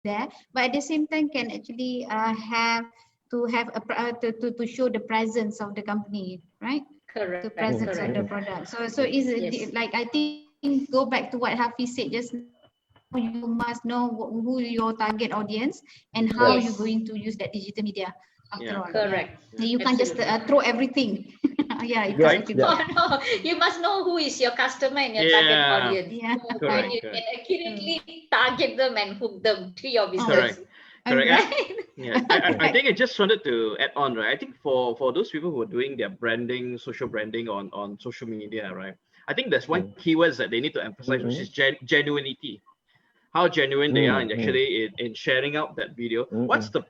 there, but at the same time can actually have to show the presence of the company, right? Correct. The presence of the Correct. product. So is it Yes. like, I think, go back to what Hafiz said just now, you must know who your target audience and how you're Yes. going to use that digital media after all. Correct. Yeah. You can't just Absolutely. throw everything. Yeah, it Yeah, is actually. Oh no, you must know who is your customer and your target audience. Yeah. And you can accurately target them and hook them to your business. Correct. Right? Yeah, I think I just wanted to add on, right? I think for those people who are doing their branding, social branding on social media, right? I think there's one keywords that they need to emphasize, which is genuinity. How genuine they are in actually in sharing out that video. What's the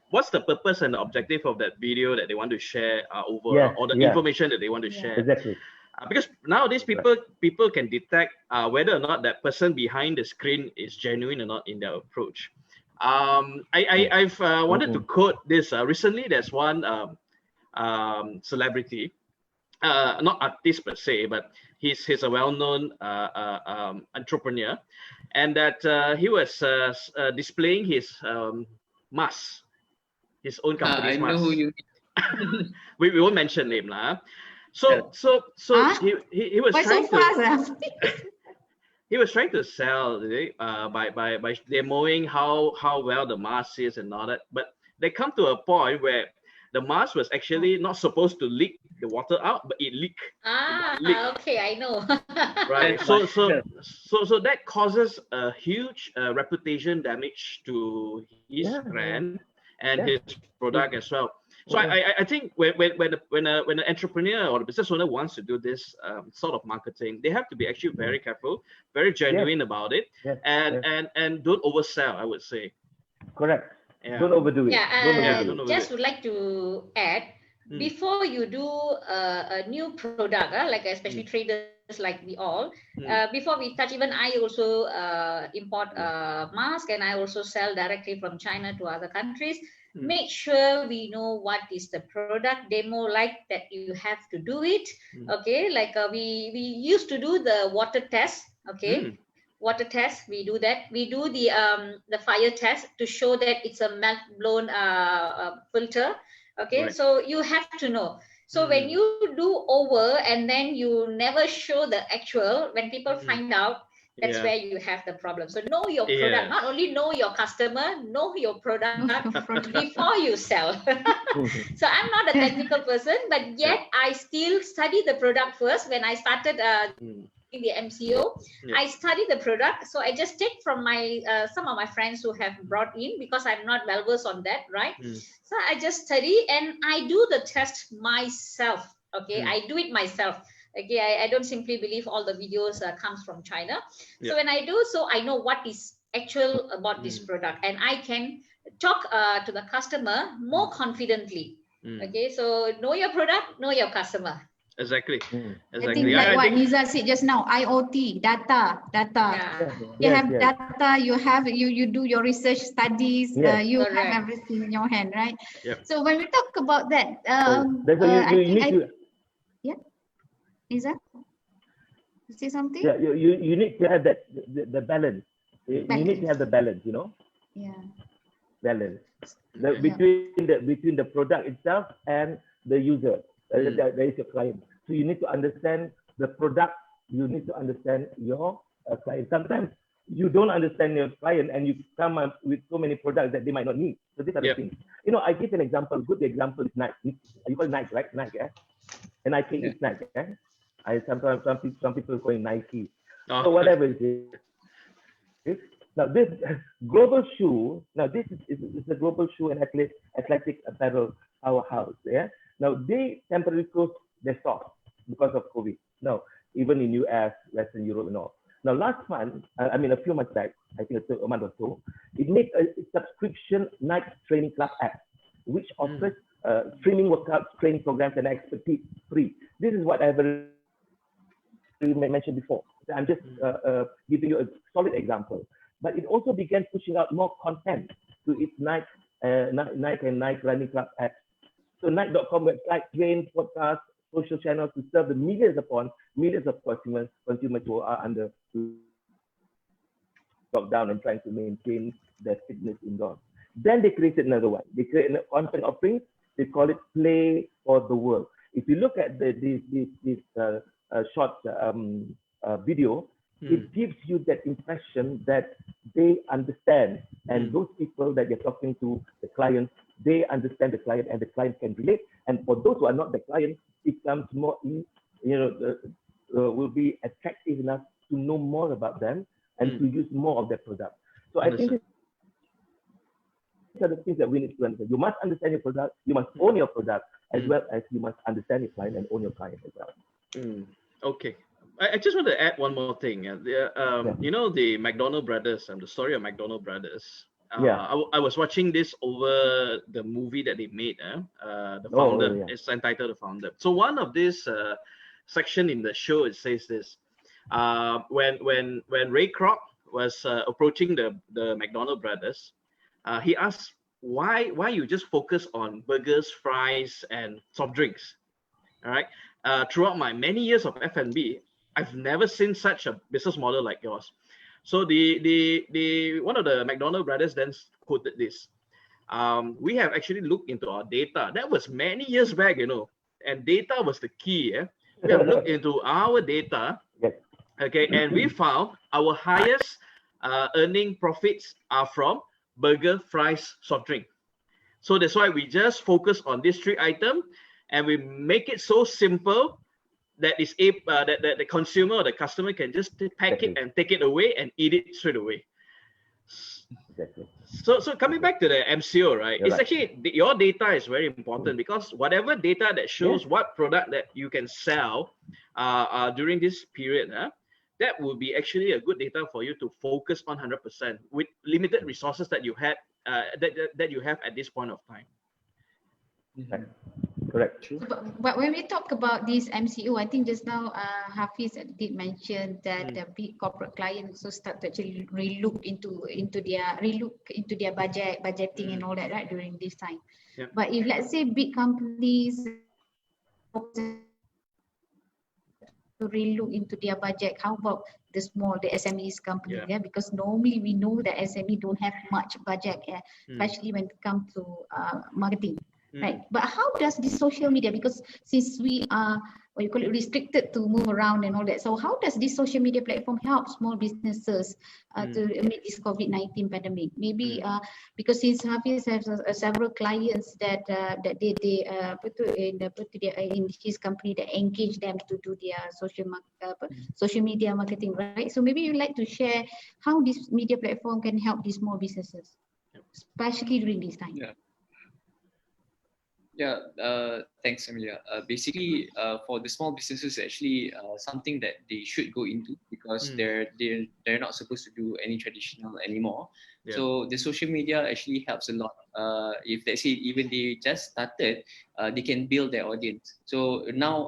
purpose and the objective of that video that they want to share over, or the information that they want to share? Exactly. Because nowadays people can detect whether or not that person behind the screen is genuine or not in their approach. I've wanted to quote this. Recently, there's one celebrity, not artist per se, but he's a well-known entrepreneur, and that he was displaying his mask, his own company's I mask. know who you mean. we won't mention name lah. So he was Why trying so fast? he was trying to sell by demoing how well the mask is and all that, but they come to a point where the mask was actually not supposed to leak the water out, but it leaked. Okay, I know. Right. So that causes a huge reputation damage to his brand and his product as well. So I think when an entrepreneur or a business owner wants to do this sort of marketing, they have to be actually very careful, very genuine about it, and don't oversell, I would say. Correct. Yeah. Don't overdo it. I just would like to add, before you do a new product, like especially traders like we all, before we touch, even I also import mask, and I also sell directly from China to other countries. Make sure we know what is the product demo like, that you have to do it. Okay, like we used to do the water test. Okay. Water test, we do that. We do the fire test to show that it's a melt blown filter. Okay, so you have to know. So when you do over and then you never show the actual, when people find out, that's where you have the problem. So know your product. Not only know your customer, know your product before you sell. So I'm not a technical person, but yet I still study the product first. When I started in the MCO, I study the product. So I just take from my some of my friends who have brought in, because I'm not well versed on that, right? So I just study and I do the test myself. Okay, I do it myself. Okay, I don't simply believe all the videos comes from China. So when I do so, I know what is actual about this product, and I can talk to the customer more confidently. Okay, so know your product, know your customer. Exactly. I think like what Nizal said just now, IoT, data. You have data, you do your research studies, you have everything in your hand, right? So when we talk about that, Nizal, you say something? Yeah, you need to have that the balance. You need to have the balance, you know. Balance between the product itself and the user. That is your client. So you need to understand the product. You need to understand your client. Sometimes you don't understand your client, and you come up with so many products that they might not need. So these are the things. You know, I give an example. Good example is Nike. You call it Nike, right? Nike, and I think it's Nike. Sometimes some people call it Nike. So whatever it is. Now this global shoe. Now this is a global shoe and athletic apparel powerhouse. Now they temporarily closed their stores because of COVID. Now even in US, Western Europe, and all. Now last month, a few months back, I think a month or so, it made a subscription Nike training club app, which offers streaming workouts, training programs, and expertise free. This is what I've mentioned before. I'm just giving you a solid example. But it also began pushing out more content to its Nike and Nike Running Club apps. So Nike.com website trains, podcasts, social channels to serve the millions of consumers who are under locked down and trying to maintain their fitness indoors. Then they created another one. They created a content offering. They call it Play for the World. If you look at this short video, it gives you that impression that they understand, and those people that you're talking to, the clients, they understand the client, and the client can relate. And for those who are not the client, it becomes more, will be attractive enough to know more about them and to use more of their product. So I think these are the things that we need to understand. You must understand your product, you must own your product, as well as you must understand your client and own your client as well. Okay. I just want to add one more thing. You know, the McDonald brothers, the story of McDonald brothers. I was watching this over the movie that they made. The Founder. It's entitled The Founder. So one of this section in the show, it says this: when Ray Kroc was approaching the McDonald brothers, he asked why you just focus on burgers, fries, and soft drinks. All right. Throughout my many years of F&B, I've never seen such a business model like yours. So the one of the McDonald brothers then quoted this. We have actually looked into our data. That was many years back, you know, and data was the key. We have looked into our data, okay, and we found our highest earning profits are from burger, fries, soft drink. So that's why we just focus on these three items, and we make it so simple that is that the consumer or the customer can just pack it and take it away and eat it straight away. So coming back to the MCO, right? It's actually your data is very important, because whatever data that shows what product that you can sell during this period, that will be actually a good data for you to focus on 100% with limited resources that you had that you have at this point of time. Correct. But when we talk about this MCO, I think just now Hafiz did mention that the big corporate clients also start to actually relook into their budgeting and all that, right, during this time. But if let's say big companies to relook into their budget, how about the SMEs company? Because normally we know that SME don't have much budget, especially when it comes to marketing. Right, but how does the social media, because since we are restricted to move around and all that, so how does this social media platform help small businesses to meet this COVID-19 pandemic? Maybe because since Hafiz has several clients that they put in his company that engage them to do their social media marketing, right? So maybe you'd like to share how this media platform can help these small businesses, especially during this time. Thanks, Amelia. Basically, for the small businesses, actually something that they should go into, because they're not supposed to do any traditional anymore. So the social media actually helps a lot. If let's say even they just started, they can build their audience. So now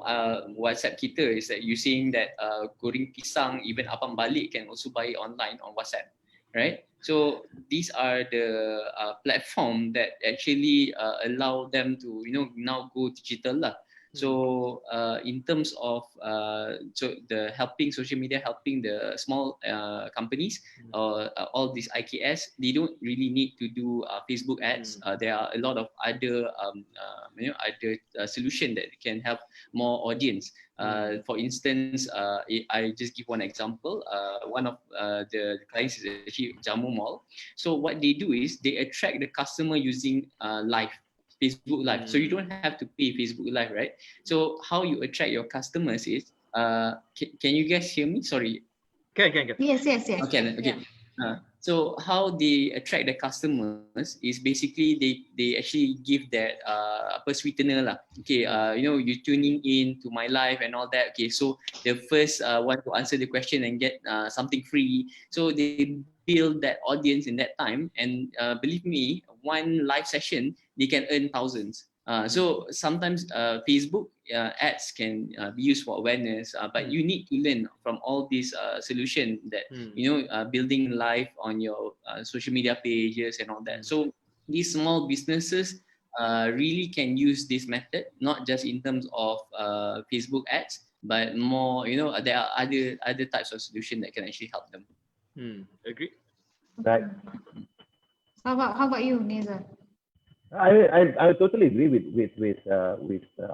WhatsApp kita is that you're saying that goreng pisang, even abang balik can also buy it online on WhatsApp, right? So these are the platform that actually allow them to now go digital lah. So in terms of the social media helping the small companies, all these IKS, they don't really need to do Facebook ads. There are a lot of other other solution that can help more audience. For instance, I just give one example. One of the clients is actually Jamu Mall. So what they do is they attract the customer using Facebook Live. So you don't have to pay Facebook Live, right? So how you attract your customers is, can you guys hear me? Sorry. Can. Yes. Okay. Yeah. So how they attract the customers is basically they actually give that sweetener lah. Okay, you tuning in to my live and all that. Okay, so the first one to answer the question and get something free. So they build that audience in that time, and believe me, one live session they can earn thousands. So sometimes Facebook ads can be used for awareness, but you need to learn from all these solutions that building live on your social media pages and all that. So these small businesses really can use this method, not just in terms of Facebook ads, but more there are other types of solution that can actually help them. Agree. Right. How about you, Nizal? I totally agree with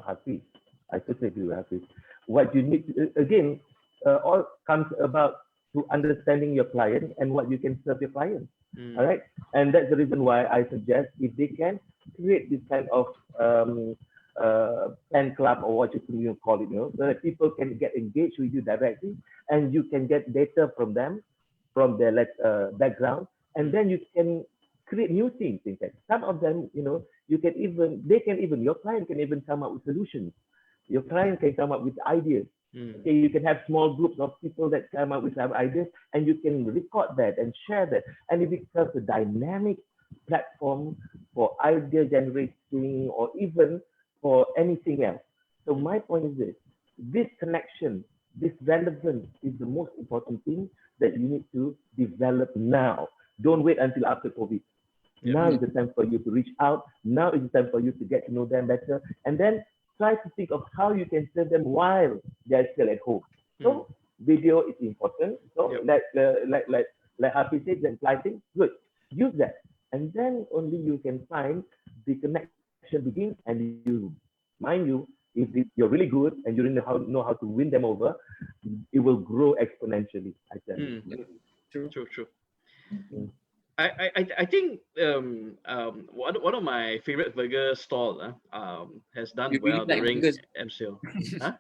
Hafiz. I totally agree with Hafiz. What you need to, again, all comes about to understanding your client and what you can serve your client. All right, and that's the reason why I suggest if they can create this kind of fan club or what you call it, so that people can get engaged with you directly, and you can get data from them, from their background, and then you can create new things. In fact, some of them, your client can even come up with solutions. Your client can come up with ideas. Okay, you can have small groups of people that come up with some ideas, and you can record that and share that, and it becomes a dynamic platform for idea generating or even for anything else. So my point is this connection, this relevance is the most important thing that you need to develop now. Don't wait until after COVID. Now is the time for you to reach out. Now is the time for you to get to know them better, and then try to think of how you can serve them while they're still at home. So video is important. So like Hafiz said, the lighting, good. Use that, and then only you can find the connection begins. And mind you, if you're really good and you really know how to win them over, it will grow exponentially. I tell you. True. I think one of my favorite burger stalls has done well during MCO. Huh?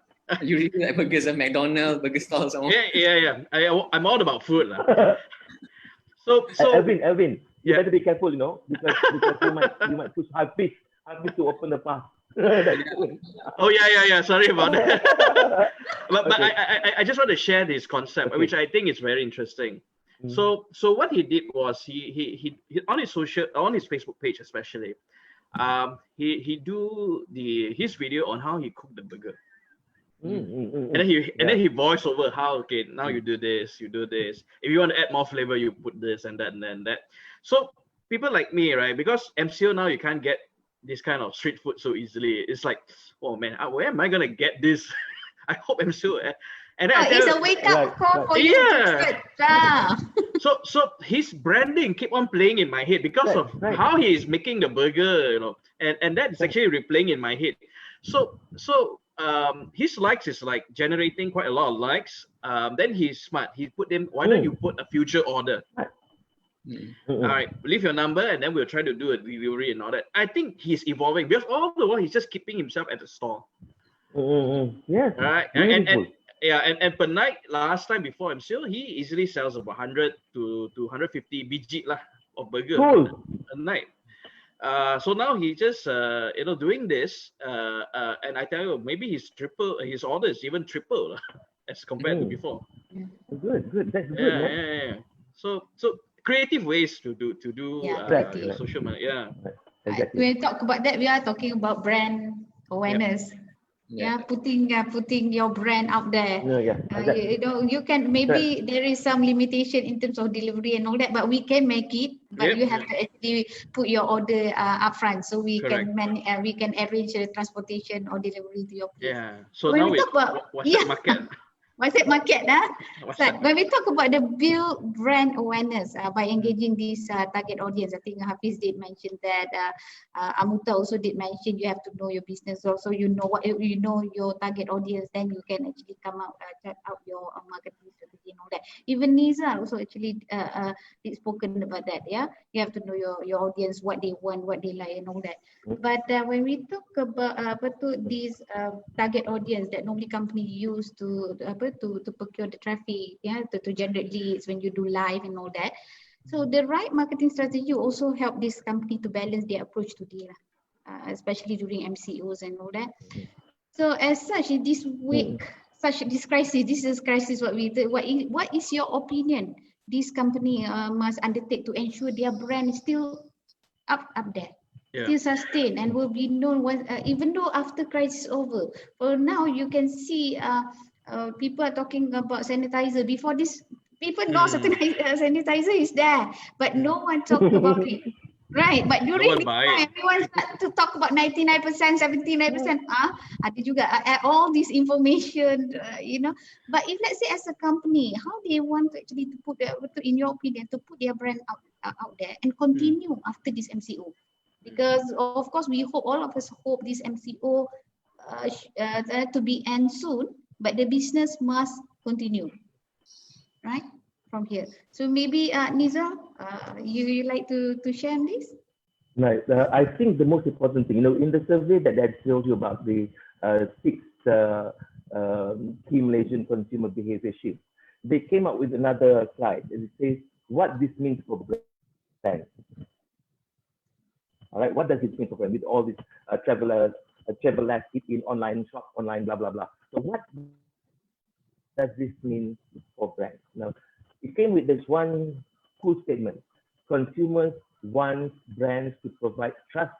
You really like burgers at McDonald's, burger stalls? Yeah. I'm all about food. So Elvin, you better be careful, because you might push Hafiz to open the path. Oh yeah. Sorry about that. but okay. I just want to share this concept, which I think is very interesting. So what he did was he on his Facebook page especially, he do his video on how he cooked the burger. And then he voice over how, okay, now you do this. If you want to add more flavor, you put this and that and then that. So people like me, right? Because MCO now you can't get this kind of street food so easily. It's like, oh man, where am I gonna get this? I hope MCO. And then it's a wake up call for you. So his branding keep on playing in my head because of how he is making the burger, and that is actually replaying in my head. So his likes is like generating quite a lot of likes. Then he's smart. He put them. Why don't you put a future order? All right, leave your number, and then we'll try to do a delivery and all that. I think he's evolving because all the while he's just keeping himself at the store. Yes. All right, and per night, last time before MCO, he easily sells about 100 to 150 biji lah of burger a night. So now he just doing this, and I tell you, maybe his order is even triple as compared to before. Good. That's good. Yeah. So creative ways to do social media. Yeah. Exactly. When we talk about that, we are talking about brand awareness. Putting your brand out there. Exactly. You can maybe there is some limitation in terms of delivery and all that, but we can make it. But you have to actually put your order upfront, so we can arrange the transportation or delivery to your place. Yeah. So when now we talk about market. WhatsApp market, when we talk about the build brand awareness by engaging this target audience, I think Hafiz did mention that. Amutha also did mention you have to know your business also. You know your target audience, then you can actually come out check out your marketing strategy and all that. Even Nizal also actually did spoken about that. Yeah, you have to know your audience, what they want, what they like, and all that. But when we talk about these target audience that normally company use to procure the traffic, to generate leads when you do live and all that. So the right marketing strategy also help this company to balance their approach to data, especially during MCOs and all that. So as such, in this week, this crisis, what is your opinion? This company must undertake to ensure their brand is still up there. Still sustain and will be known even though after crisis over. For now, you can see people are talking about sanitizer. Before this, people know sanitizer is there, but no one talked about it. Right, but during this buy time, everyone start to talk about 99%, 79%. Ada juga all this information, But if let's say as a company, how they want to actually to put, in your opinion, to put their brand out there and continue after this MCO? Because of course, we hope, all of us hope this MCO to be end soon, but the business must continue, right? From here. So maybe Nizal, you like to share on this? Right. I think the most important thing, in the survey that I told you about the 6 key Malaysian consumer behavior shifts, they came up with another slide. It says what this means for brands. All right. What does it mean for brands with all these travelers, travelers eat in online, shop online, blah blah blah. So what does this mean for brands? Now, it came with this one cool statement: consumers want brands to provide trust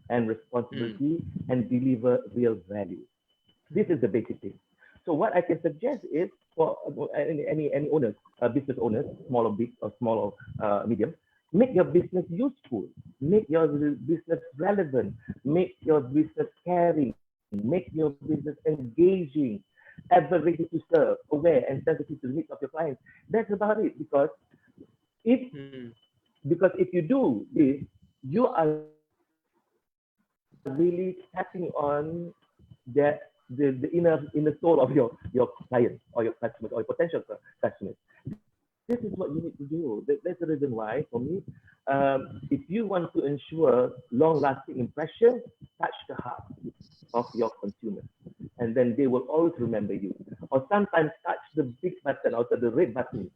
and responsibility and deliver real value. This is the basic thing. So what I can suggest is for any owners, business owners, small or big or small or medium, make your business useful, make your business relevant, make your business caring, make your business engaging, ever ready to serve, aware and sensitive to the needs of your clients. That's about it. Because if you do this, you are really tapping on the inner soul of your client or your customers or your potential customers. This is what you need to do. That's the reason why, for me, if you want to ensure long-lasting impression, touch the heart of your consumers, and then they will always remember you. Or sometimes touch the big button or the red button.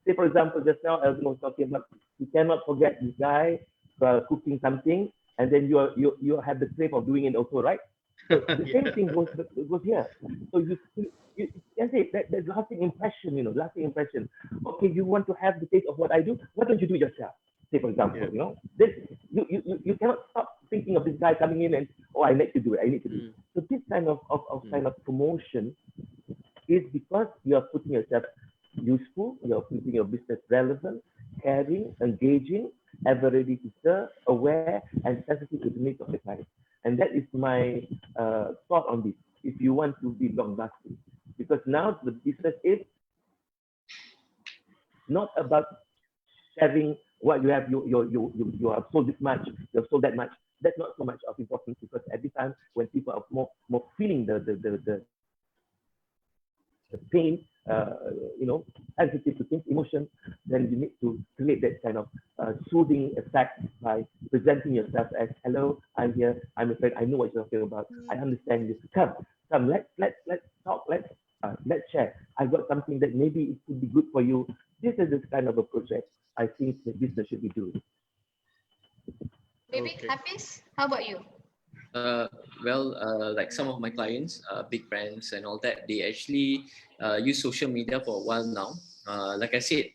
Say, for example, just now Elvin was talking about, you cannot forget this guy cooking something, and then you have the crave of doing it also, right? So the same thing goes here. So you can say that lasting impression, lasting impression. Okay, you want to have the taste of what I do? Why don't you do it yourself? Say, for example, this, you cannot stop thinking of this guy coming in and, I need to do it, I need to do it. So this kind of promotion is because you are putting yourself useful, you are putting your business relevant, caring, engaging, ever ready to serve, aware, and sensitive to the needs of the client. And that is my thought on this, if you want to be long-lasting. Because now the business is not about sharing what you have, you have sold this much, you have sold that much. That's not so much of importance, because every time when people are more feeling the pain, sensitive to things, emotion, then you need to create that kind of soothing effect by presenting yourself as, hello, I'm here, I'm a friend, I know what you're talking about, I understand you. Come, let's talk, let's share. I've got something that maybe it could be good for you. This is this kind of a project I think the business should be doing. Maybe Hafiz, how about you? Like some of my clients, big brands and all that, they actually use social media for a while now. Like I said,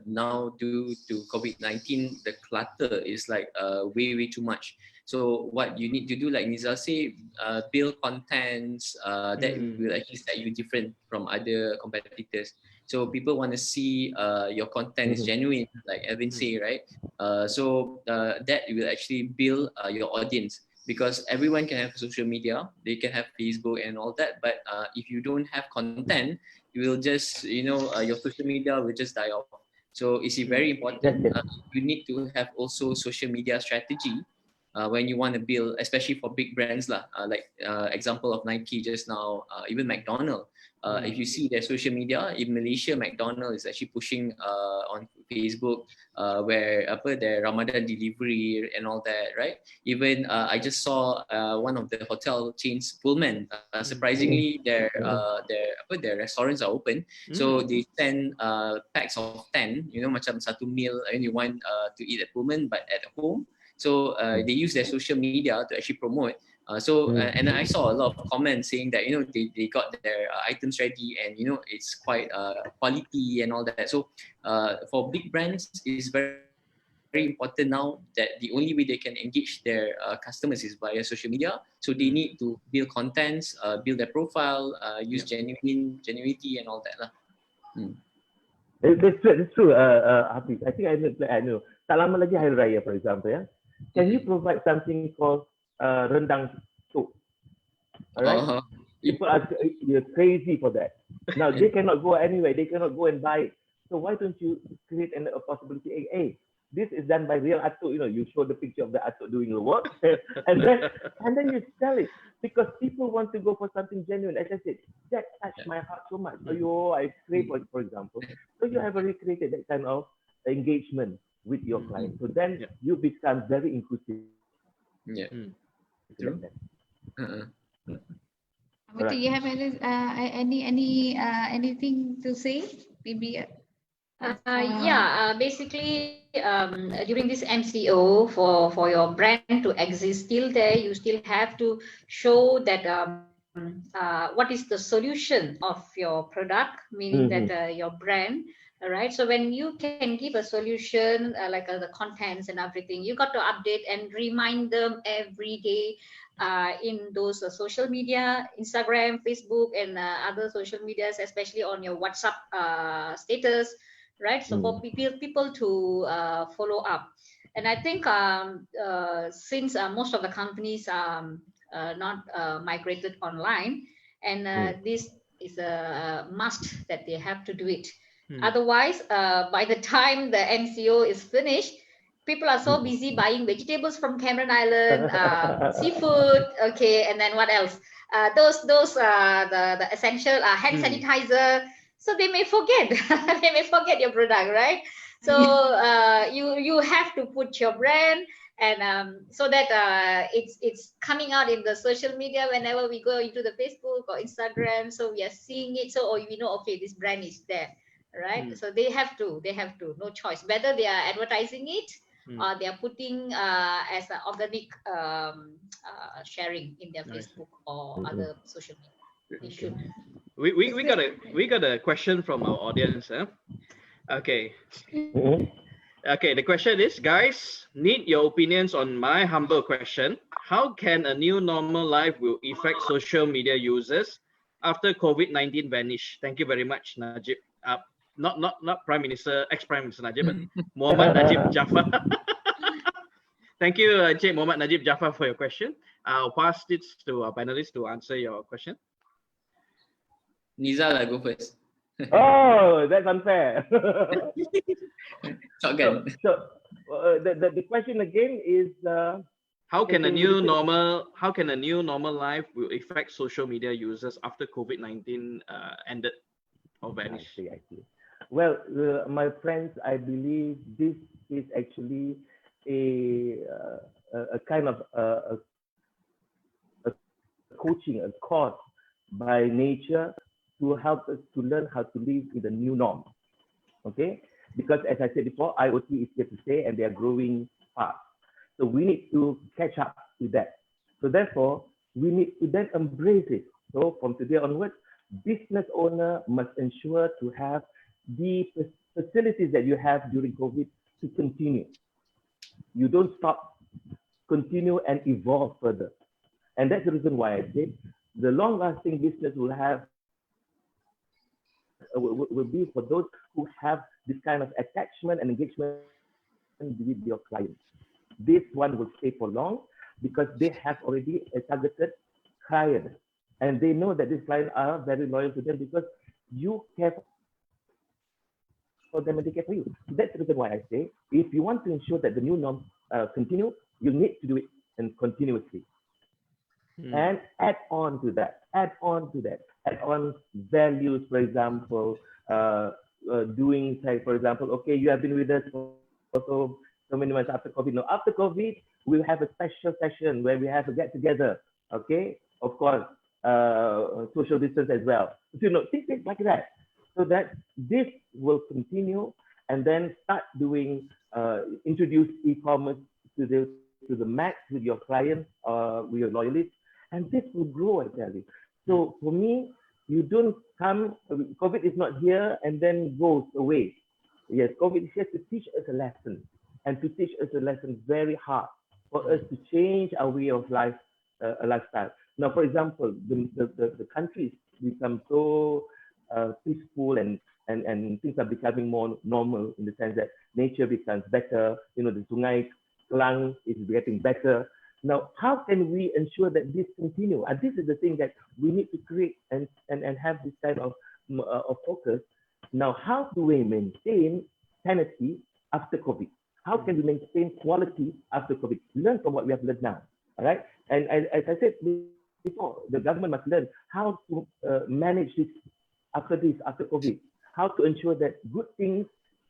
now due to COVID-19, the clutter is like way too much. So what you need to do, like Nizal say, build contents that will actually set you different from other competitors. So people want to see your content is genuine, like Evan say, right? So that will actually build your audience. Because everyone can have social media, they can have Facebook and all that, but if you don't have content, you will just, your social media will just die off. So it's very important. You need to have also social media strategy when you want to build, especially for big brands like example of Nike just now, even McDonald's. If you see their social media in Malaysia, McDonald's is actually pushing on Facebook where their Ramadan delivery and all that, right? Even I just saw one of the hotel chains, Pullman. Surprisingly, their restaurants are open, so they send packs of 10. Macam satu meal and you want to eat at Pullman, but at home. So they use their social media to actually promote. And I saw a lot of comments saying that they got their items ready and it's quite quality and all that. So for big brands, it's very important now that the only way they can engage their customers is via social media. So they need to build contents, build their profile, use genuinity and all that. It's true, Hafiz. I think I know. Tak lama lagi Hari Raya, for example, ya. can you provide something called rendang soup? All right. People are crazy for that. Now they cannot go anywhere. They cannot go and buy it. So why don't you create a possibility? Hey, this is done by real atuk. You show the picture of the atuk doing the work, and then you sell it, because people want to go for something genuine. As I said, that touched my heart so much. I crave for example. So you have already created that kind of engagement with your client. So then you become very inclusive. Yeah. True. Amutha, you have anything to say? Maybe. Basically, during this MCO, for your brand to exist still there, you still have to show that what is the solution of your product, meaning that your brand. All right. So when you can give a solution like the contents and everything, you got to update and remind them every day in those social media, Instagram, Facebook, and other social medias, especially on your WhatsApp status, right? So for people to follow up. And I think since most of the companies are not migrated online, and this is a must that they have to do it. Otherwise, by the time the MCO is finished, people are so busy buying vegetables from Cameron Island, seafood, okay, and then what else? Those the essential hand sanitizer. So they may forget. They may forget your product, right? So you have to put your brand, and so that it's coming out in the social media whenever we go into the Facebook or Instagram. So we are seeing it. So we know, okay, this brand is there, right? So they have to, no choice. Whether they are advertising it or they are putting as an organic sharing in their Facebook or other social media. They should. We got a question from our audience. Okay. Okay, the question is, guys, need your opinions on my humble question. How can a new normal life will affect social media users after COVID-19 vanish? Thank you very much, Najib. Not Prime Minister, ex-Prime Minister Najib, but Mohammad Najib Jaafar. Thank you, Encik Mohammad Najib Jaafar, for your question. I'll pass it to our panelists to answer your question. Nizal, go first. Oh, that's unfair. Shotgun. So the question again is, how can a new normal life will affect social media users after COVID-19 ended or vanished? I see. Well, my friends, I believe this is actually a kind of a coaching, a course by nature to help us to learn how to live in the new norm. Okay? Because as I said before, IoT is here to stay and they are growing fast. So we need to catch up with that. So therefore, we need to then embrace it. So from today onwards, business owner must ensure to have the facilities that you have during COVID to continue. You don't stop, continue and evolve further. And that's the reason why I say the long-lasting business will be for those who have this kind of attachment and engagement with your clients. This one will stay for long because they have already a targeted client and they know that these clients are very loyal to them because you care for them and they care for you. So that's the reason why I say if you want to ensure that the new norm continue, you need to do it and continuously. And add on values, for example, doing, say, for example, okay, you have been with us for so many months after COVID. No, after COVID, we'll have a special session where we have a get together, okay? Of course, social distance as well. So, things like that. So that this will continue and then start doing, introduce e-commerce to the max with your clients, with your loyalists. And this will grow, I tell you. So for me, you don't come, COVID is not here and then goes away. Yes, COVID is here to teach us a lesson and to teach us a lesson very hard for us to change our way of life, lifestyle. Now, for example, the countries become so peaceful and things are becoming more normal in the sense that nature becomes better. The sungai Klang is getting better. Now, how can we ensure that this continue? And this is the thing that we need to create and have this kind of focus. Now, how do we maintain sanity after COVID? How can we maintain quality after COVID? Learn from what we have learned now, all right? And as I said before, the government must learn how to manage this after COVID, how to ensure that good things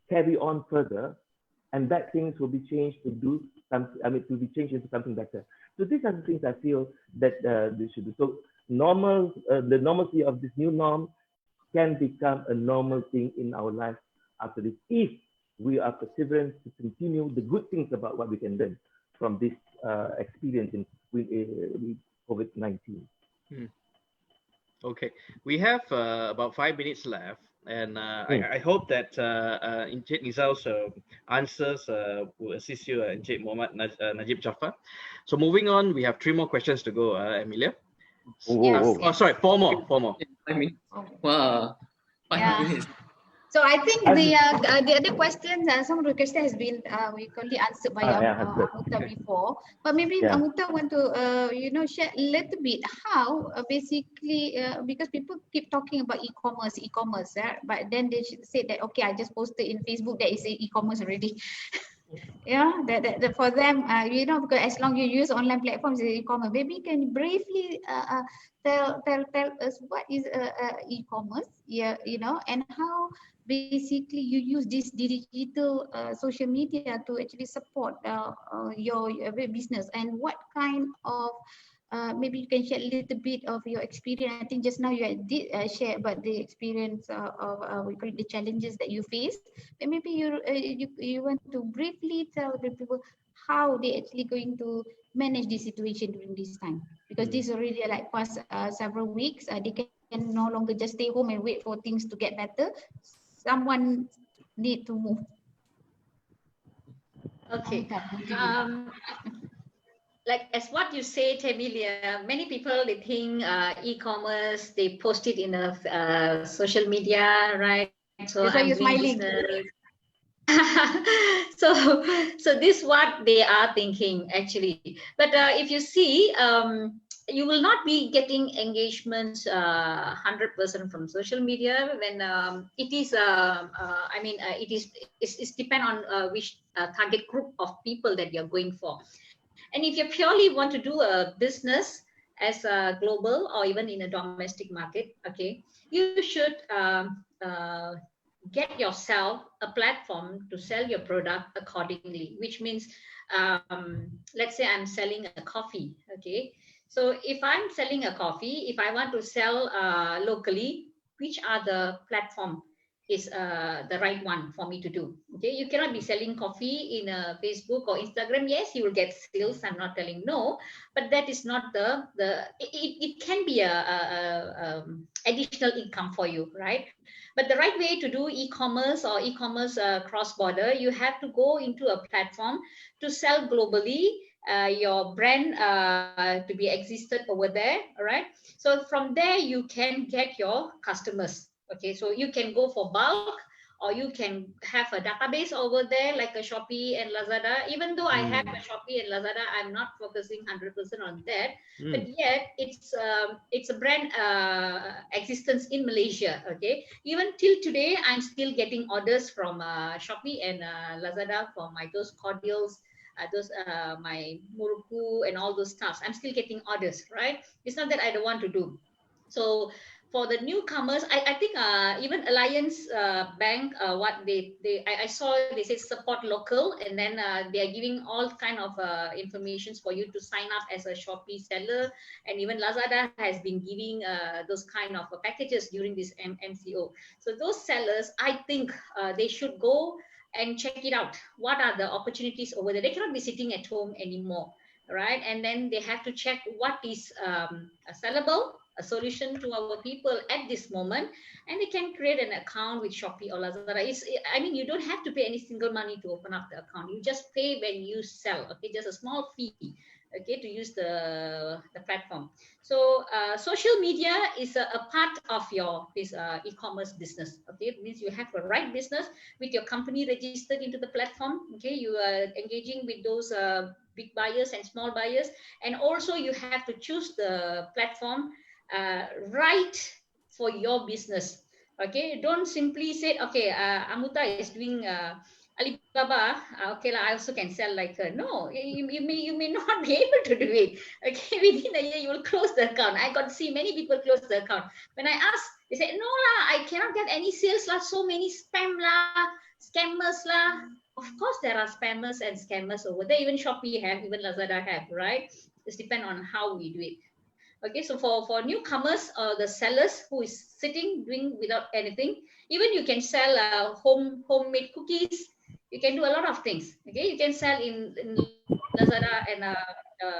carry on further and bad things will be changed to do something, to be changed into something better. So these are the things I feel that they should do. So the normalcy of this new norm can become a normal thing in our life after this, if we are perseverant to continue the good things about what we can learn from this experience with COVID-19. Okay, we have about 5 minutes left, and I hope that Encik Nizal's answers will assist you, Encik Mohammad Najib Jaafar. So moving on, we have 3 more questions to go, Amelia. Oh, sorry, 4 more. 4 more. I mean, wow, 5 minutes. So I think the other questions, some of the questions has been we currently answered by Amutha before. But maybe Amutha want to share a little bit how basically because people keep talking about e-commerce, but then they say that okay, I just posted in Facebook that is e-commerce already. Yeah, that for them, because as long you use online platforms, e-commerce. Maybe you can briefly tell us what is e-commerce, and how basically you use this digital social media to actually support your business, and what kind of maybe you can share a little bit of your experience. I think just now you did share about the experience of the challenges that you face. But maybe you want to briefly tell the people how they actually going to manage this situation during this time, because this already like past several weeks. They can no longer just stay home and wait for things to get better. Someone need to move. Okay. Like as what you say, Amelia, many people, they think e-commerce, they post it in a social media, right? So that's why you're smiling. so this is what they are thinking actually. But if you see, you will not be getting engagements 100% from social media when it is it's depend on which target group of people that you're going for. And if you purely want to do a business as a global or even in a domestic market, okay, you should get yourself a platform to sell your product accordingly, which means, let's say I'm selling a coffee, okay? So if I'm selling a coffee, if I want to sell locally, which are the platform is the right one for me to do? Okay, you cannot be selling coffee in Facebook or Instagram. Yes, you will get sales. I'm not telling no, but that is not it can be a additional income for you, right? But the right way to do e-commerce or e-commerce cross-border, you have to go into a platform to sell globally. Your brand to be existed over there, all right? So from there you can get your customers. Okay, so you can go for bulk, or you can have a database over there like a Shopee and Lazada. Even though I have a Shopee and Lazada, I'm not focusing 100% on that. But yet it's a brand existence in Malaysia. Okay, even till today, I'm still getting orders from Shopee and Lazada for my those cordials. My muruku and all those stuff. I'm still getting orders, right? It's not that I don't want to do. So for the newcomers, I think even Alliance Bank, what I saw, they say support local, and then they are giving all kind of informations for you to sign up as a Shopee seller, and even Lazada has been giving those kind of packages during this MCO. So those sellers, I think they should go and check it out. What are the opportunities over there? They cannot be sitting at home anymore, right? And then they have to check what is sellable, a solution to our people at this moment, and they can create an account with Shopee or Lazada. I mean, you don't have to pay any single money to open up the account. You just pay when you sell, okay, just a small fee, okay, to use the platform. So social media is a part of your e-commerce business, okay. It means you have a right business with your company registered into the platform, okay. You are engaging with those big buyers and small buyers, and also you have to choose the platform right for your business, okay. Don't simply say, okay, Amutha is doing Alibaba, okay lah, I also can sell like her. No, you may not be able to do it. Okay, within a year you will close the account. I got to see many people close the account. When I asked, they said, no lah, I cannot get any sales lah. So many spam lah, scammers lah. Of course, there are spammers and scammers over there. Even Shopee have, even Lazada have, right? Just depend on how we do it. Okay, so for newcomers or the sellers who is sitting doing without anything, even you can sell homemade cookies. You can do a lot of things. Okay, you can sell in Lazada and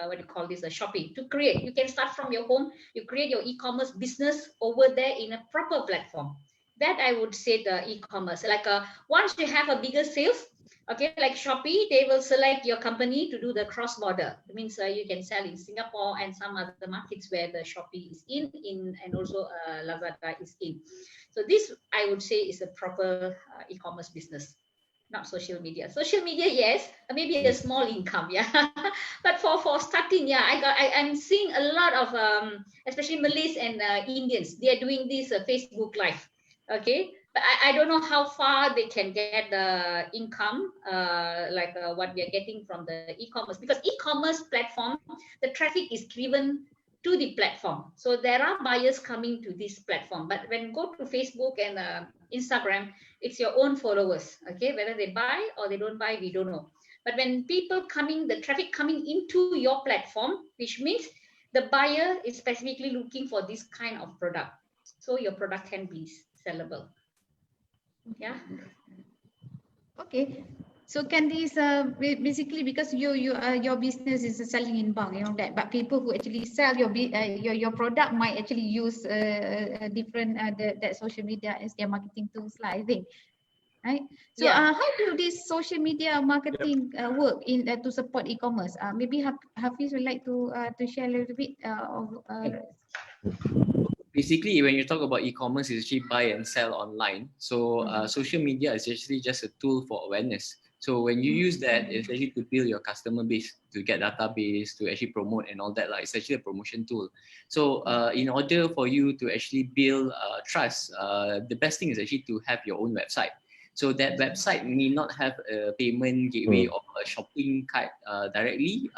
what do you call this, a Shopee. To create, you can start from your home. You create your e-commerce business over there in a proper platform. That I would say the e-commerce. Like once you have a bigger sales, okay, like Shopee, they will select your company to do the cross-border. It means you can sell in Singapore and some other markets where the Shopee is in and also Lazada is in. So this, I would say, is a proper e-commerce business, not social media. Social media, yes, maybe a small income, yeah. But for starting, yeah, I'm seeing a lot of, especially Malays and Indians, they are doing this Facebook Live, okay. But I don't know how far they can get the income, like what we are getting from the e-commerce, because e-commerce platform, the traffic is driven to the platform. So there are buyers coming to this platform. But when you go to Facebook and Instagram, it's your own followers, okay? Whether they buy or they don't buy, we don't know. But when people coming, the traffic coming into your platform, which means the buyer is specifically looking for this kind of product. So your product can be sellable. Yeah. Okay. So can these basically, because your business is selling in bulk, you know that, but people who actually sell your product might actually use different that social media as their marketing tools, I think, right? So yeah. How do this social media marketing work in to support e-commerce? Maybe Hafiz would like to share a little bit of. Basically, when you talk about e-commerce, it's actually buy and sell online. So social media is actually just a tool for awareness. So when you use that, it's actually to build your customer base, to get database, to actually promote and all that. Like, it's actually a promotion tool. So in order for you to actually build trust, the best thing is actually to have your own website. So that website may not have a payment gateway or a shopping cart directly,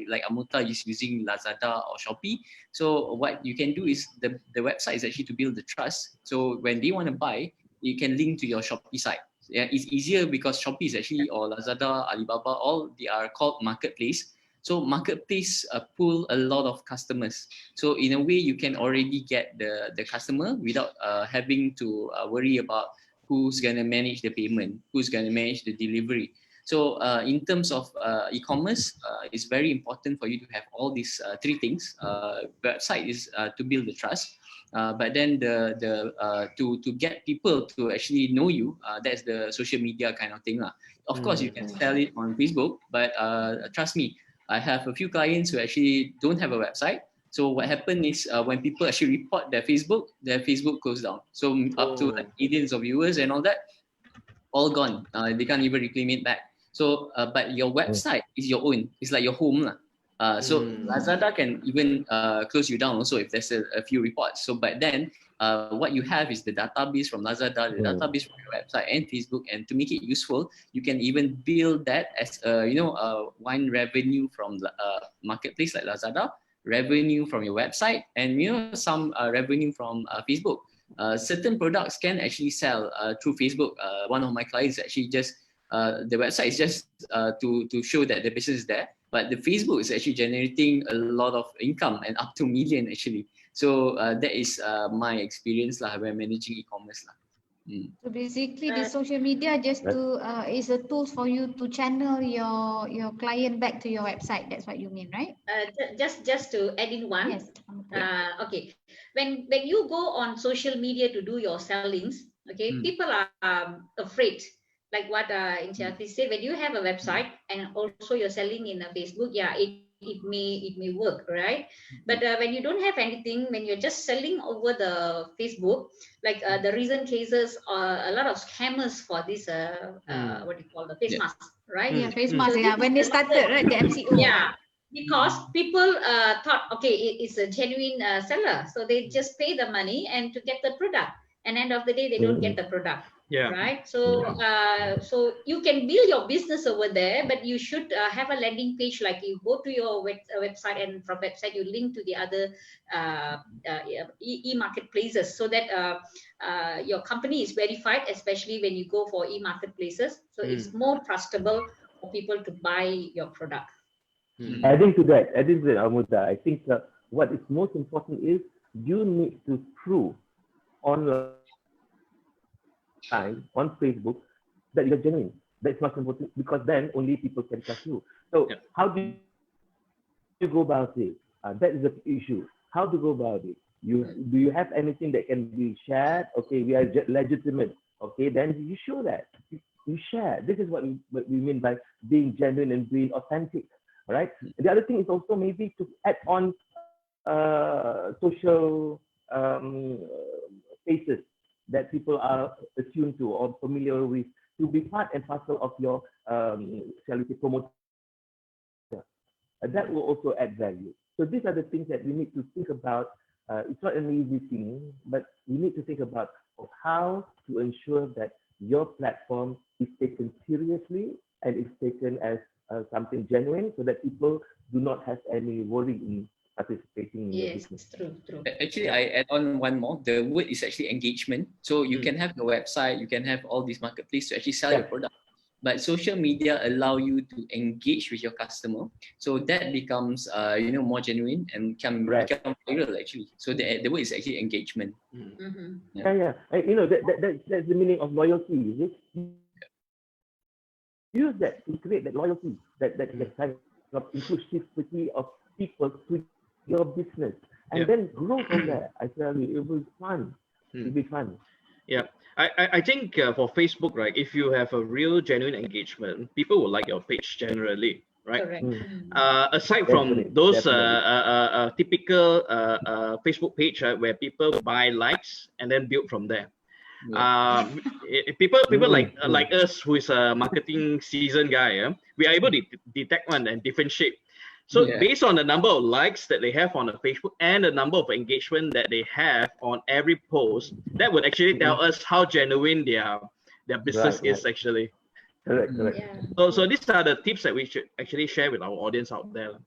like Amutha is using Lazada or Shopee. So what you can do is the website is actually to build the trust. So when they want to buy, you can link to your Shopee site. Yeah, it's easier because Shopee is actually, or Lazada, Alibaba, all they are called marketplace. So marketplace pull a lot of customers. So in a way, you can already get the customer without having to worry about who's going to manage the payment, who's going to manage the delivery. So in terms of e-commerce, it's very important for you to have all these three things. Website is to build the trust. But then to get people to actually know you, that's the social media kind of thing lah. Of course, you can sell it on Facebook, but trust me, I have a few clients who actually don't have a website. So what happened is when people actually report their Facebook closed down. So up to like millions of viewers and all that, all gone. They can't even reclaim it back. So, but your website is your own. It's like your home lah. So Lazada can even close you down also if there's a few reports. So, but then what you have is the database from Lazada, the database from your website and Facebook, and to make it useful, you can even build that as one revenue from the marketplace like Lazada, revenue from your website, and some revenue from Facebook. Certain products can actually sell through Facebook. One of my clients actually just the website is just to show that the business is there, but the Facebook is actually generating a lot of income and up to $1 million actually. So that is my experience lah when managing e-commerce lah. So basically, the social media just to is a tool for you to channel your client back to your website. That's what you mean, right? Just to add in one. Yes. Okay. When you go on social media to do your sellings, okay, people are afraid. Like what Hafiz said, when you have a website and also you're selling in a Facebook, yeah, it may work, right? But when you don't have anything, when you're just selling over the Facebook, like the recent cases, a lot of scammers for this what do you call the face mask, right? Yeah, face mask. Yeah, when they started, right, the MCO. Yeah, because people thought, okay, it's a genuine seller, so they just pay the money and to get the product, and end of the day they don't get the product. Right. So so you can build your business over there, but you should have a landing page, like you go to your website, and from website you link to the other e-marketplaces, so that your company is verified, especially when you go for e-marketplaces, so it's more trustable for people to buy your product. Adding to that, Amutha, I think what is most important is you need to prove online, on Facebook, that you're genuine. That's most important, because then only people can trust you. So how do you go about it? That is the issue. How to go about it? Do you have anything that can be shared? Okay, we are legitimate. Okay, then you show that. You share. This is what we mean by being genuine and being authentic. All right. The other thing is also maybe to add on social spaces that people are attuned to or familiar with, to be part and parcel of your shall we say, promoter. That will also add value. So these are the things that we need to think about. It's not an easy thing, but we need to think about how to ensure that your platform is taken seriously and is taken as something genuine, so that people do not have any worry in participating in your business. True. Actually, I add on one more. The word is actually engagement. So you can have your website, you can have all these marketplaces to actually sell your product. But social media allow you to engage with your customer, so that becomes more genuine and can become viral actually. So the word is actually engagement. Yeah. That's the meaning of loyalty, is it? Use that to create that loyalty, that kind of inclusivity of people to your business, and then grow from there. I tell you, it will be fun. It'll be fun. Yeah, I think for Facebook, right, if you have a real genuine engagement, people will like your page generally, right? Correct. Aside from those typical Facebook page, right, where people buy likes and then build from there. People like us, who is a marketing seasoned guy, we are able to detect one and differentiate. So based on the number of likes that they have on the Facebook and the number of engagement that they have on every post, that would actually tell us how genuine their business is actually. Correct. So these are the tips that we should actually share with our audience out there.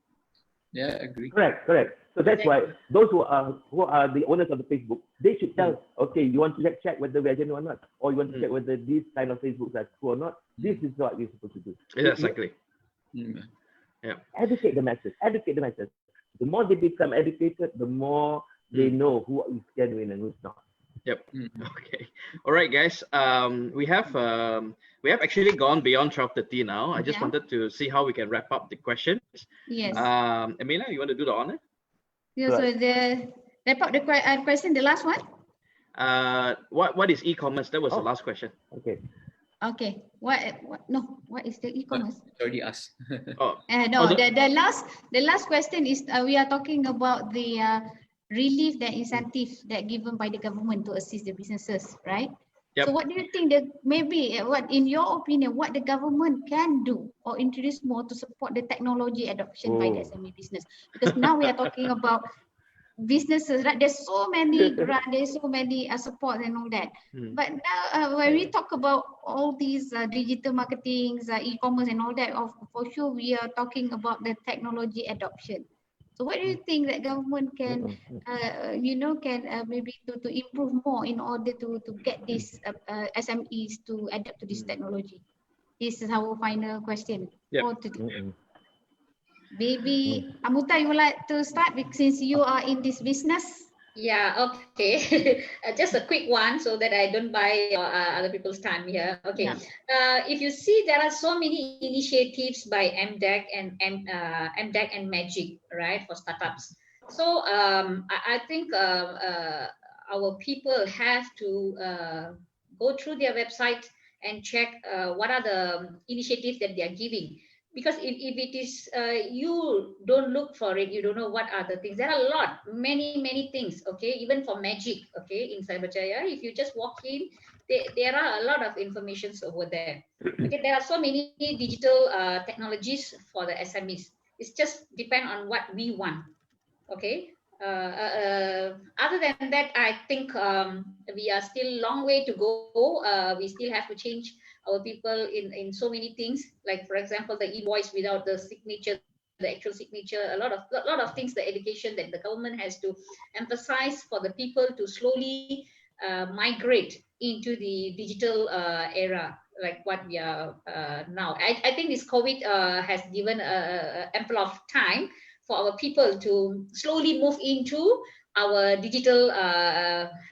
Yeah, agree. Correct. So that's why those who are the owners of the Facebook, they should tell, okay, you want to check whether we are genuine or not, or you want to check whether these kind of Facebooks are true or not. This is what you're supposed to do. Exactly. Educate the masses. The more they become educated, the more they know who is genuine and who's not. Okay. All right, guys. We have actually gone beyond 12:30 now. I just wanted to see how we can wrap up the questions. Yes. Amina, you want to do the honor? Yeah. So the wrap up the question. The last one. What is e-commerce? That was the last question. Okay. What is the e-commerce? Already asked. The last question is we are talking about the relief, the incentive that given by the government to assist the businesses, right? So what do you think that maybe what in your opinion what the government can do or introduce more to support the technology adoption by the SME business? Because now we are talking about businesses, right? There's so many grants, there's so many support and all that. But now when we talk about all these digital marketing, e-commerce and all that, for sure we are talking about the technology adoption. So what do you think that government can, maybe to improve more in order to get these SMEs to adapt to this technology? This is our final question for today. Maybe Amutha, you would like to start since you are in this business? Yeah, okay. Just a quick one so that I don't buy other people's time here. Okay. Yeah. If you see, there are so many initiatives by MDEC and MDEC and Magic, right, for startups. So I think our people have to go through their website and check what are the initiatives that they are giving, because if it is you don't look for it, you don't know what are the things. There are a lot, many things, okay, even for Magic, okay, in Cyberjaya, if you just walk in, there are a lot of informations over there. Okay, there are so many digital technologies for the SMEs. It's just depend on what we want. Okay. Other than that, I think we are still long way to go. We still have to change our people in so many things. Like for example, the invoice without the signature, the actual signature. A lot of things. The education that the government has to emphasize for the people to slowly migrate into the digital era, like what we are now. I think this COVID has given ample of time for our people to slowly move into our digital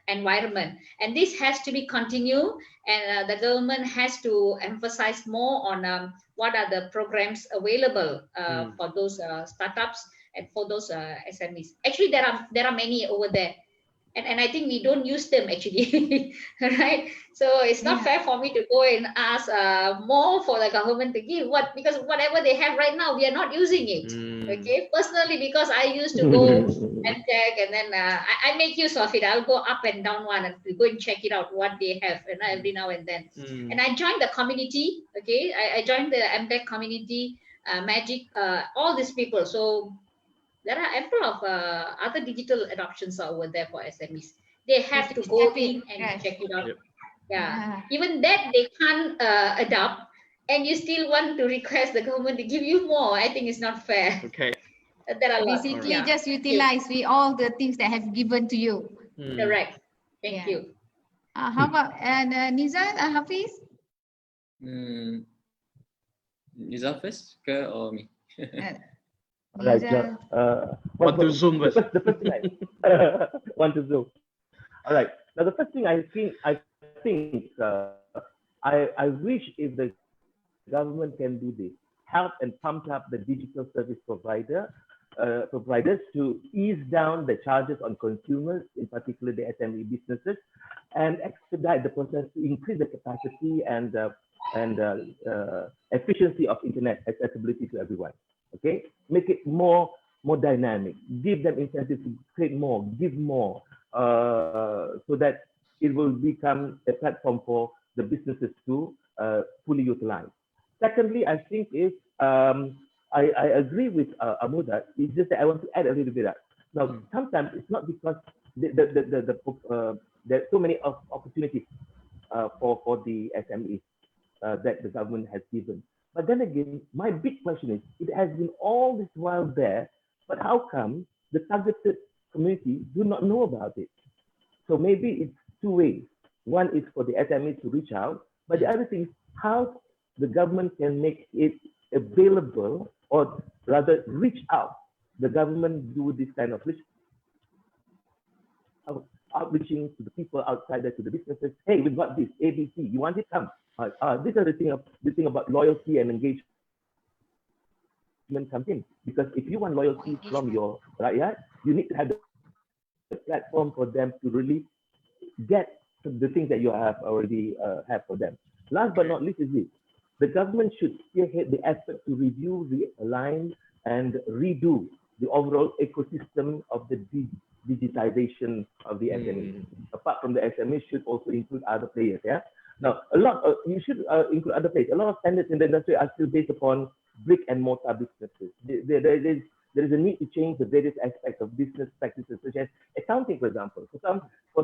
environment, and this has to be continued, and the government has to emphasize more on what are the programs available for those startups and for those SMEs. Actually, there are many over there, and I think we don't use them actually. Right, so it's not fair for me to go and ask more for the government to give what, because whatever they have right now we are not using it. Okay, personally, because I used to go and check, and then I make use of it. I'll go up and down one and go and check it out what they have, every now and then. And I joined the community. Okay, I joined the MTech community, Magic, all these people. So there are ample of other digital adoptions over there for SMEs. They have to go in and check it out. Yeah. Even that they can't adopt, and you still want to request the government to give you more. I think it's not fair. Okay. There are basically just utilize all the things that have given to you. Correct. Thank you. How about Nizal, Hafiz? Nizal first or me? Right. Want to zoom first? The first thing want to zoom. All right. Now the first thing I wish if the government can do this, help and pump up the digital service providers to ease down the charges on consumers, in particular the SME businesses, and expedite the process to increase the capacity and efficiency of internet accessibility to everyone. Okay, make it more dynamic. Give them incentive to create more, give more, so that it will become a platform for the businesses to fully utilize. Secondly, I think is I agree with Amutha. It's just that I want to add a little bit. Now, sometimes it's not because there's so many opportunities for the SMEs that the government has given. But then again, my big question is, it has been all this while there, but how come the targeted community do not know about it? So maybe it's two ways. One is for the SMEs to reach out, but the other thing is how the government can make it available, or rather reach out. The government do this kind of outreaching to the people outside there, to the businesses. Hey, we've got this ABC. You want it? Come. These are the thing about loyalty and engagement comes in. Because if you want loyalty from your rakyat, you need to have the platform for them to really get the things that you have already have for them. Last but not least is this. The government should spearhead the effort to review, realign, and redo the overall ecosystem of the digitization of the SMEs. Apart from the SMEs, should also include other players. Yeah. Now, you should include other players. A lot of standards in the industry are still based upon brick and mortar businesses. There is a need to change the various aspects of business practices, such as accounting, for example. For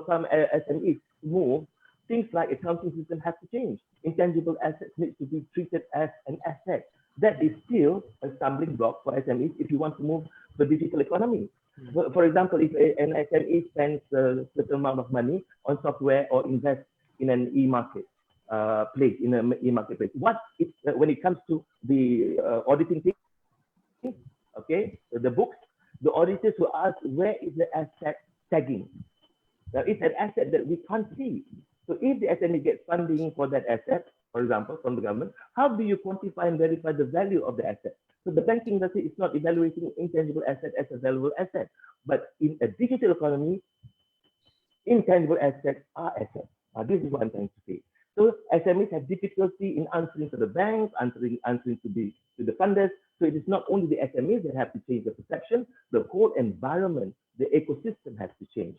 some SMEs to move, things like accounting system have to change. Intangible assets need to be treated as an asset. That is still a stumbling block for SMEs if you want to move the digital economy. For example, if an SME spends a certain amount of money on software or invests in an e-market marketplace, what if, when it comes to the auditing thing, okay, the books, the auditors will ask, where is the asset tagging. Now, it's an asset that we can't see. So if the SME gets funding for that asset, for example, from the government, how do you quantify and verify the value of the asset? So the banking industry is not evaluating intangible asset as a valuable asset, but in a digital economy, intangible assets are assets. This is what I'm trying to say. So SMEs have difficulty in answering to the banks, answering to the funders. So it is not only the SMEs that have to change the perception, the whole environment, the ecosystem has to change.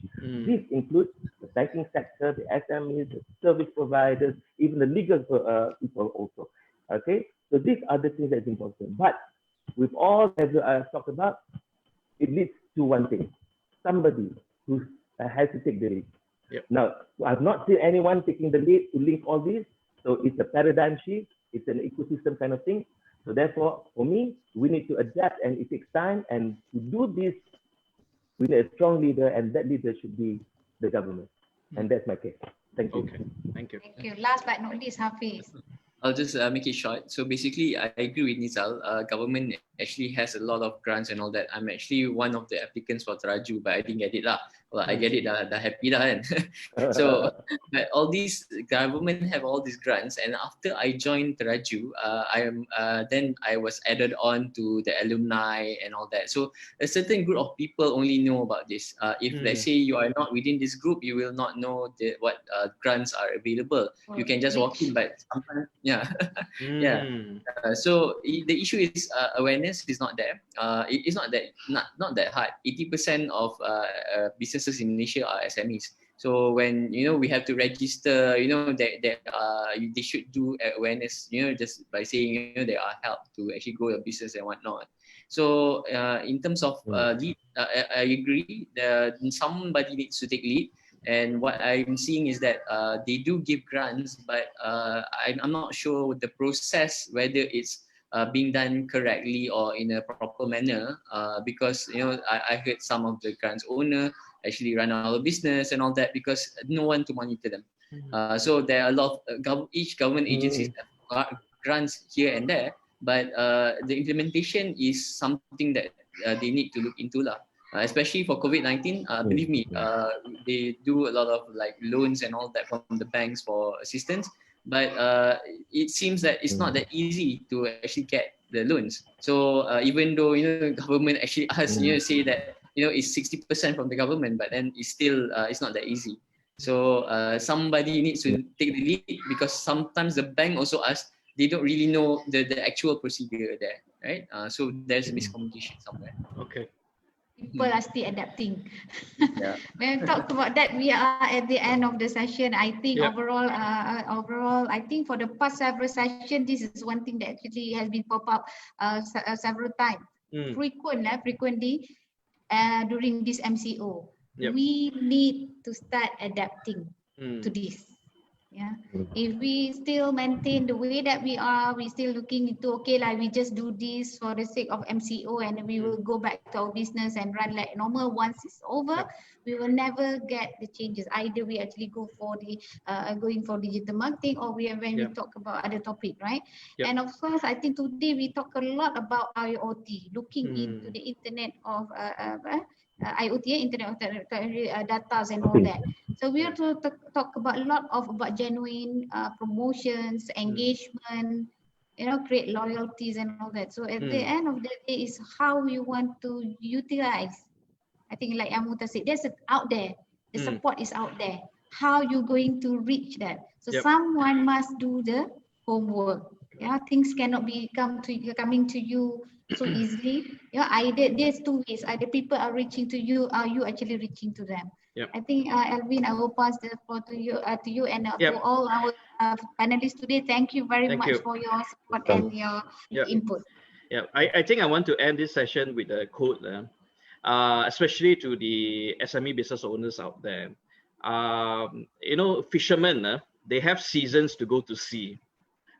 This includes the banking sector, the SMEs, the service providers, even the legal people also. Okay, so these are the things that's important. But with all that I've talked about, it leads to one thing: somebody who has to take the lead. Yep. Now, I've not seen anyone taking the lead to link all these. So it's a paradigm shift. It's an ecosystem kind of thing. So therefore, for me, we need to adapt, and it takes time. And to do this, we need a strong leader, and that leader should be the government. And that's my case. Thank you. Okay, thank you. Thank you. Last but not least, Hafiz. I'll just make it short. So basically, I agree with Nizal. Government actually has a lot of grants and all that. I'm actually one of the applicants for Teraju, but I didn't get it lah. Well, I get it, dah happy lah kan. So, but all these government have all these grants, and after I joined Teraju, then I was added on to the alumni and all that. So a certain group of people only know about this. If let's say you are not within this group, you will not know what grants are available. You can just walk in, but sometimes, yeah. So the issue is awareness is not there. It's not that hard. 80% of businesses in Indonesia are SMEs. So when we have to register, that they should do awareness, just by saying they are helped to actually grow a business and whatnot. So in terms of lead, I agree. Somebody needs to take lead. And what I'm seeing is that they do give grants, but I'm not sure the process, whether it's being done correctly or in a proper manner, because I heard some of the grants owner actually run out of business and all that because no one to monitor them. So there are a lot of each government agencies have grants here and there, but the implementation is something that they need to look into lah. Especially for COVID-19, believe me, they do a lot of like loans and all that from the banks for assistance. But it seems that it's not that easy to actually get the loans. So even though government actually asks, say that it's 60% from the government, but then it's still it's not that easy. So somebody needs to take the lead, because sometimes the bank also asks, they don't really know the actual procedure there, right? So there's a miscommunication somewhere. Okay. People are still adapting. When we talk about that, we are at the end of the session. I think overall, I think for the past several sessions, this is one thing that actually has been pop up several times, frequently during this MCO. We need to start adapting to this. Yeah, if we still maintain the way that we are, we still looking into we just do this for the sake of MCO, and we will go back to our business and run like normal. Once it's over, we will never get the changes. Either we actually go for the going for digital marketing, or we talk about other topic, right? And of course, I think today we talk a lot about IoT, looking into the internet of IoT, internet of data and all that. So we have to talk about a lot about genuine promotions, engagement, create loyalties and all that. So at the end of the day is how we want to utilize. I think like Amutha said, there's out there. The support is out there. How you going to reach that? So someone must do the homework. Things cannot be coming to you so easily. Either there's two ways. Either people are reaching to you, or you actually reaching to them. I think Alvin, I will pass the floor to you and to all our panelists today. Thank you very much for your support and your input. I think I want to end this session with a quote, especially to the SME business owners out there. Fishermen, they have seasons to go to sea.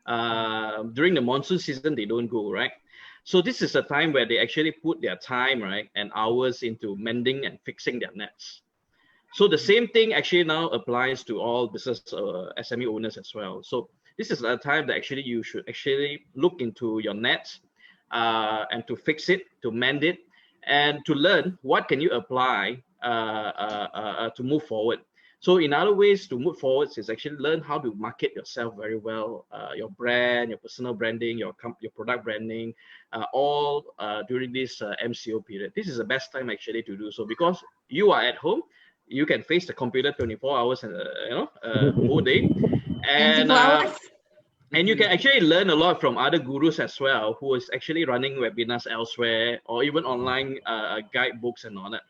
During the monsoon season, they don't go, right? So this is a time where they actually put their time, right, and hours into mending and fixing their nets. So the same thing actually now applies to all business SME owners as well. So this is a time that actually you should actually look into your nets and to fix it, to mend it, and to learn what can you apply to move forward. So in other ways to move forward is actually learn how to market yourself very well, your brand, your personal branding, your product branding, all during this MCO period. This is the best time actually to do so, because you are at home, you can face the computer 24 hours, whole day, and you can actually learn a lot from other gurus as well, who is actually running webinars elsewhere or even online guidebooks and all that.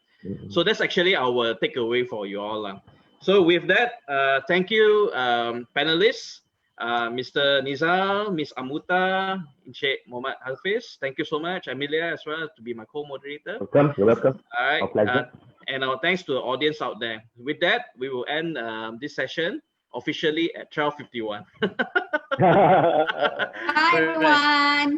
So that's actually our takeaway for you all. So with that, thank you, panelists, Mr. Nizal, Miss Amutha, Encik Mohammad Hafiz. Thank you so much. Amelia as well to be my co-moderator. Welcome. You're welcome. All right. Our pleasure. And our thanks to the audience out there. With that, we will end this session officially at 12:51. Bye, everyone.